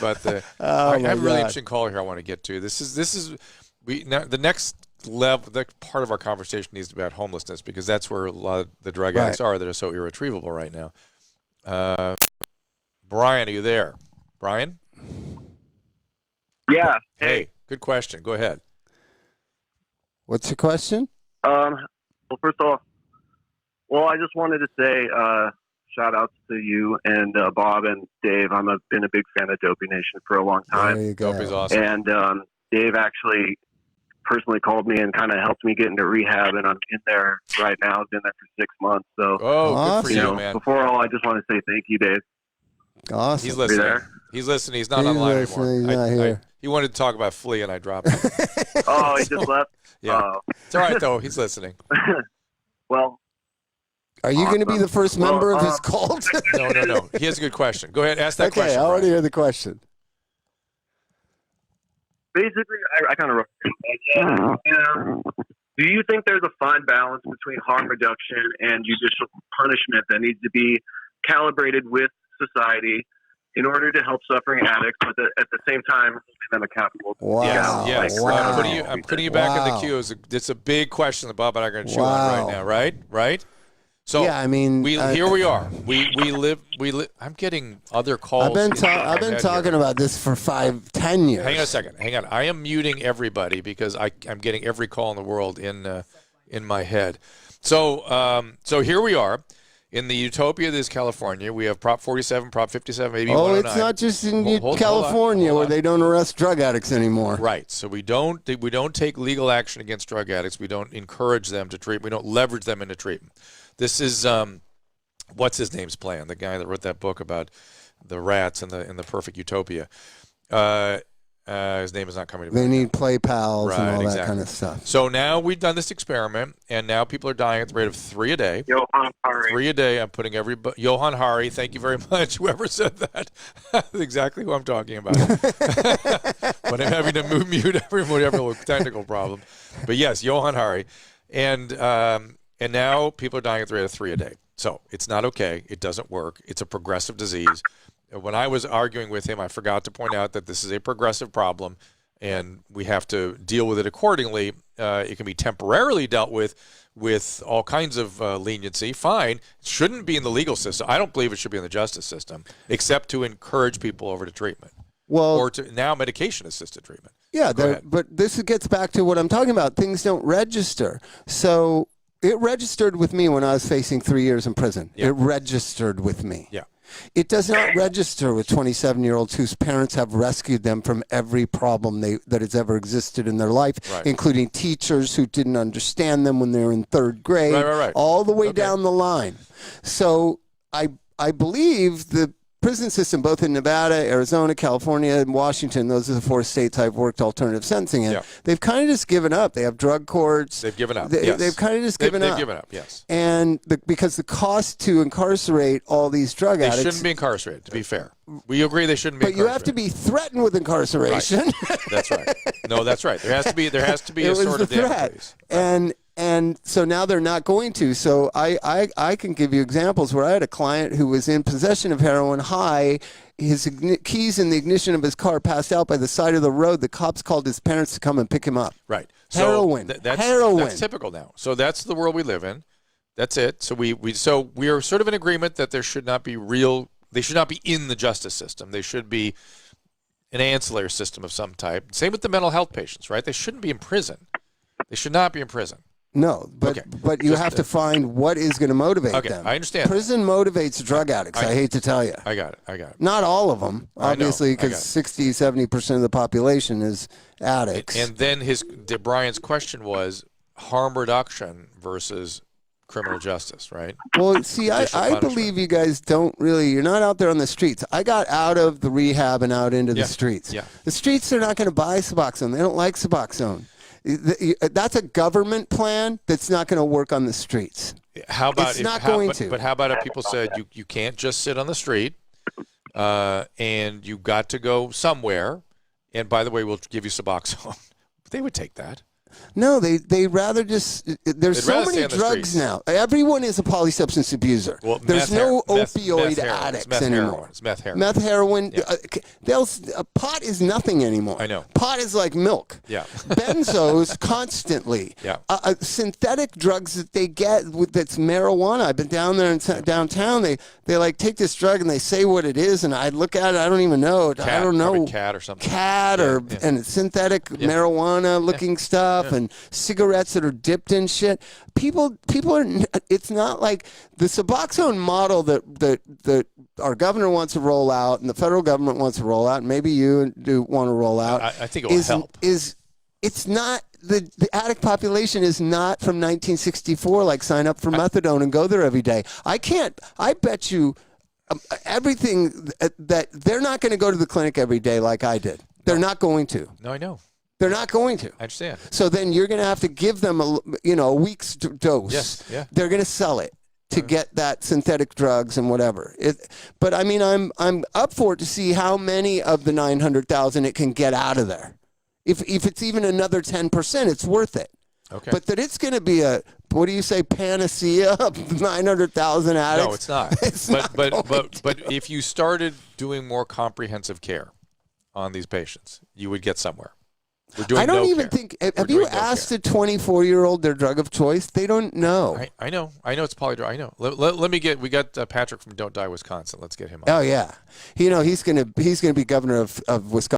But I have a really interesting caller here I want to get to. The next level, the part of our conversation needs to be about homelessness, because that's where a lot of the drug addicts are that are so irretrievable right now. Brian, are you there? Brian? Yeah. Hey, good question. Go ahead. What's your question? Well, first off, I just wanted to say shout outs to you and Bob and Dave. I've been a big fan of Dopey Nation for a long time. There you go. Dopey's awesome. And Dave actually personally called me and kind of helped me get into rehab, and I'm in there right now. I've been there for 6 months. So, good for you, man. Before all, I just want to say thank you, Dave. Awesome. He's listening. There? He's listening. He's not online anymore. He's not here. He wanted to talk about Flea, and I dropped him. Oh, he just left? Yeah. It's all right, though. He's listening. Well, are you going to be the first member of his cult? No. He has a good question. Go ahead. Ask that question. Okay, I want to hear the question. Basically, I kind of wrote it. Do you think there's a fine balance between harm reduction and judicial punishment that needs to be calibrated with society in order to help suffering addicts, but at the same time holding them accountable? Wow. Yes. Wow. I'm putting you back in the queue. It's a big question that Bob and I are going to chew on right now, right? So yeah, I mean, here we are. We live. I'm getting other calls. I've been talking about this for 5-10 years. Hang on a second. Hang on. I am muting everybody because I'm getting every call in the world in my head. So here we are. In the utopia that is California, we have Prop 47, Prop 57, maybe 109. It's not just in California where they don't arrest drug addicts anymore. Right. So we don't take legal action against drug addicts. We don't encourage them to treat. We don't leverage them into treatment. This is what's his name's plan? The guy that wrote that book about the rats in the perfect utopia. His name is not coming to me. They need play pals and all exactly. that kind of stuff. So now we've done this experiment, and now people are dying at the rate of 3 a day. Johan Hari. 3 a day. I'm putting Johan Hari. Thank you very much. Whoever said that, exactly who I'm talking about. When I'm having to mute everyone, have a technical problem. But yes, Johan Hari, and now people are dying at the rate of 3 a day. So it's not okay. It doesn't work. It's a progressive disease. When I was arguing with him, I forgot to point out that this is a progressive problem, and we have to deal with it accordingly. It can be temporarily dealt with all kinds of leniency. Fine. It shouldn't be in the legal system. I don't believe it should be in the justice system, except to encourage people over to treatment. Or to now medication-assisted treatment. Yeah, but this gets back to what I'm talking about. Things don't register. So it registered with me when I was facing 3 years in prison. Yeah. It registered with me. Yeah. It does not register with 27-year-olds whose parents have rescued them from every problem that has ever existed in their life, including teachers who didn't understand them when they were in third grade, all the way down the line. So I believe the prison system, both in Nevada, Arizona, California, and Washington, those are the 4 states I've worked alternative sentencing in. Yeah. They've kind of just given up. They have drug courts. They've given up. They've kind of just given up. They've given up, yes. And because the cost to incarcerate all these drug addicts. They shouldn't be incarcerated, to be fair. We agree they shouldn't be incarcerated. But you have to be threatened with incarceration. Right. That's right. No, that's right. There has to be a sort of threat. And so now they're not going to. So I can give you examples where I had a client who was in possession of heroin high. His keys in the ignition of his car passed out by the side of the road. The cops called his parents to come and pick him up. Right. Heroin. So that's typical now. So that's the world we live in. That's it. So we are sort of in agreement that there should not be they should not be in the justice system. They should be an ancillary system of some type. Same with the mental health patients, right? They shouldn't be in prison. They should not be in prison. No, but you have to find what is going to motivate them. I understand. Prison motivates drug addicts, I hate to tell you. I got it. Not all of them, obviously, because 60-70% of the population is addicts. And then Brian's question was harm reduction versus criminal justice, right? Well, see, I believe you guys you're not out there on the streets. I got out of the rehab and out into the streets. Yeah. The streets are not going to buy Suboxone. They don't like Suboxone. That's a government plan that's not going to work on the streets. How about it's not going to? But how about if people said you can't just sit on the street, and you got to go somewhere, and by the way, we'll give you Suboxone. They would take that. No, they rather just. There's They'd so rather many stay on the drugs streets. now. Everyone is a polysubstance abuser. Well, there's no opioid addicts anymore. It's meth heroin. Meth heroin. Yeah. Pot is nothing anymore. I know. Pot is like milk. Yeah. Benzos constantly. Yeah. Synthetic drugs that they get that's marijuana. I've been down there in downtown. They like take this drug and they say what it is, and I look at it. I don't even know. I don't know. Cat or something. And it's synthetic marijuana looking stuff and cigarettes that are dipped in shit. People are. It's not like the Suboxone model that our governor wants to roll out and the federal government wants to roll out, and maybe you do want to roll out. I think it will help. It's not the addict population is not from 1964. Like sign up for methadone and go there every day. I bet you. Everything that they're not going to go to the clinic every day like I did. They're not going to. No, I know. They're not going to. I understand. So then you're going to have to give them a week's dose. Yes. Yeah. They're going to sell it to get that synthetic drugs and whatever. But I mean, I'm up for it to see how many of the 900,000 it can get out of there. If it's even another 10%, it's worth it. Okay. But that it's going to be a, what do you say, panacea of 900,000 addicts? No, it's not. But if you started doing more comprehensive care on these patients, you would get somewhere. We're doing I don't no even care. think. Have you asked a 24-year-old their drug of choice? They don't know. I know it's polydrug. I know. We got Patrick from Don't Die Wisconsin. Let's get him on. Oh yeah, he's gonna be governor of Wisconsin.